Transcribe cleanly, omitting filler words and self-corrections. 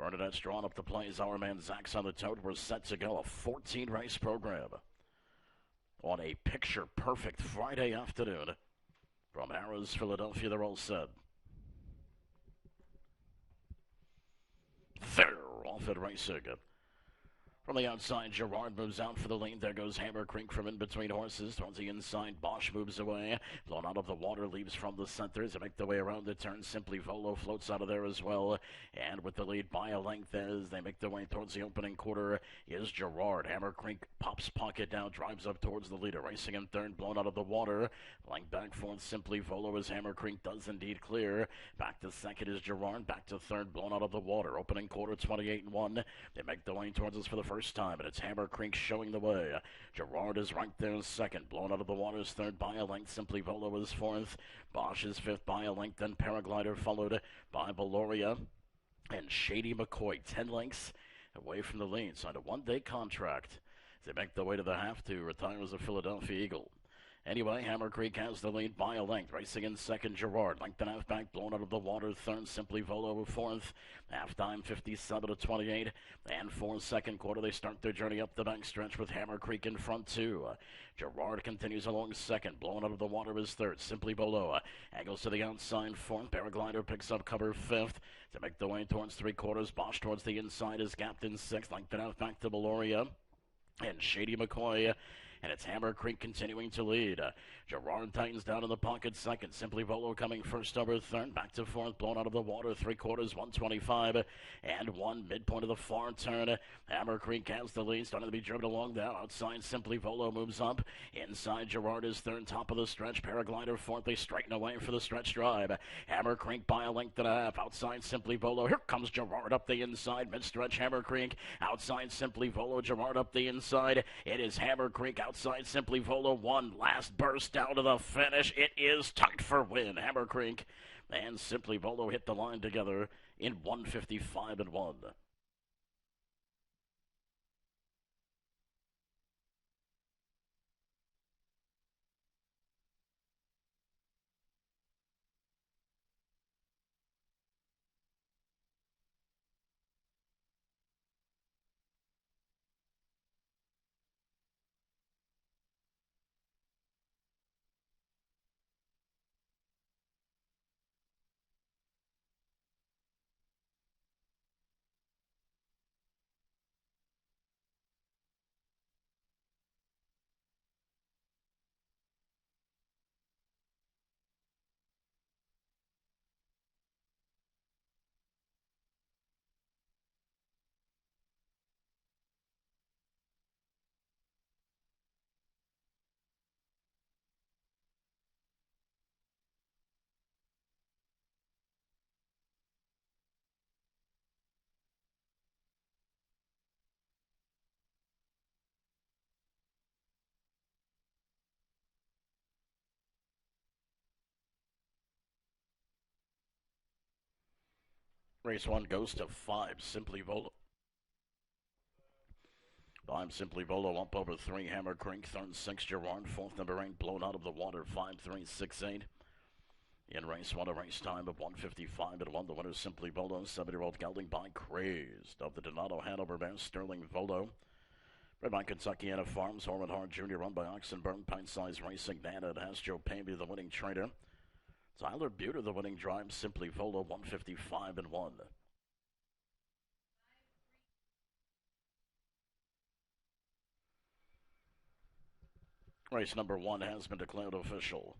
Bernadette's drawn up the plays. Our man Zach's on the tote. We're set to go. A 14-race program on a picture-perfect Friday afternoon. From Harrah's, Philadelphia, they're all set. They're off at racing. From the outside, Gerard moves out for the lead. There goes Hammer Creek from in between horses. Towards the inside, Bosch moves away. Blown out of the water, leaves from the center. They make their way around the turn. Simply Volo floats out of there as well. And with the lead by a length as they make their way towards the opening quarter is Gerard. Hammer Creek pops pocket down, drives up towards the leader. Racing in third, blown out of the water. Lying back fourth, Simply Volo as Hammer Creek does indeed clear. Back to second is Gerard. Back to third, blown out of the water. Opening quarter, 28-1. They make their way towards us for the first time, and it's Hammer Creek showing the way. Gerard is right there second. Blown out of the water is third by a length. Simply Volo is fourth. Bosch is fifth by a length. Then Paraglider followed by Valoria and Shady McCoy. 10 lengths away from the lead. Signed a one-day contract. They make their way to the half to retire as a Philadelphia Eagle. Anyway, Hammer Creek has the lead by a length. Racing in second, Gerard. Length and half back, blown out of the water. Third, Simply Volo fourth. Halftime, 57-28. And for second quarter, they start their journey up the back stretch with Hammer Creek in front, too. Gerard continues along second. Blown out of the water is third. Simply Volo angles to the outside, fourth. Paraglider picks up cover fifth. To make the way towards three quarters, Bosch towards the inside is gapped in sixth. Length and half back to Valoria and Shady McCoy. And it's Hammer Creek continuing to lead. Gerard tightens down in the pocket second. Simply Volo coming first over third. Back to fourth. Blown out of the water. Three quarters, 125 and one. Midpoint of the far turn. Hammer Creek has the lead. Starting to be driven along there. Outside, Simply Volo moves up. Inside, Gerard is third. Top of the stretch. Paraglider fourth. They straighten away for the stretch drive. Hammer Creek by a length and a half. Outside, Simply Volo. Here comes Gerard up the inside. Mid-stretch, Hammer Creek. Outside, Simply Volo. Gerard up the inside. It is Hammer Creek outside, Simply Volo. One last burst down to the finish. It is tight for win. Hammer Creek and Simply Volo hit the line together in 155 and 1. Race 1 goes to 5, Simply Volo. 5, Simply Volo up over 3, Hammer Creek. Third, 6, Gerard. Fourth, number 8, blown out of the water, 5, 3, 6, 8. In race 1, a race time of 155 and 1. The winner, Simply Volo, 7-year-old gelding by Crazed of the Donato Hanover Bears, Sterling Volo. Bred by Kentuckiana Farms, Ormond Hart Jr., run by Oxenburn, Pint Size Racing. Nana, it has Joe Pavey, the winning trainer. Tyler Buter, the winning drive, Simply Volo, 155 and 1. Race number 1 has been declared official.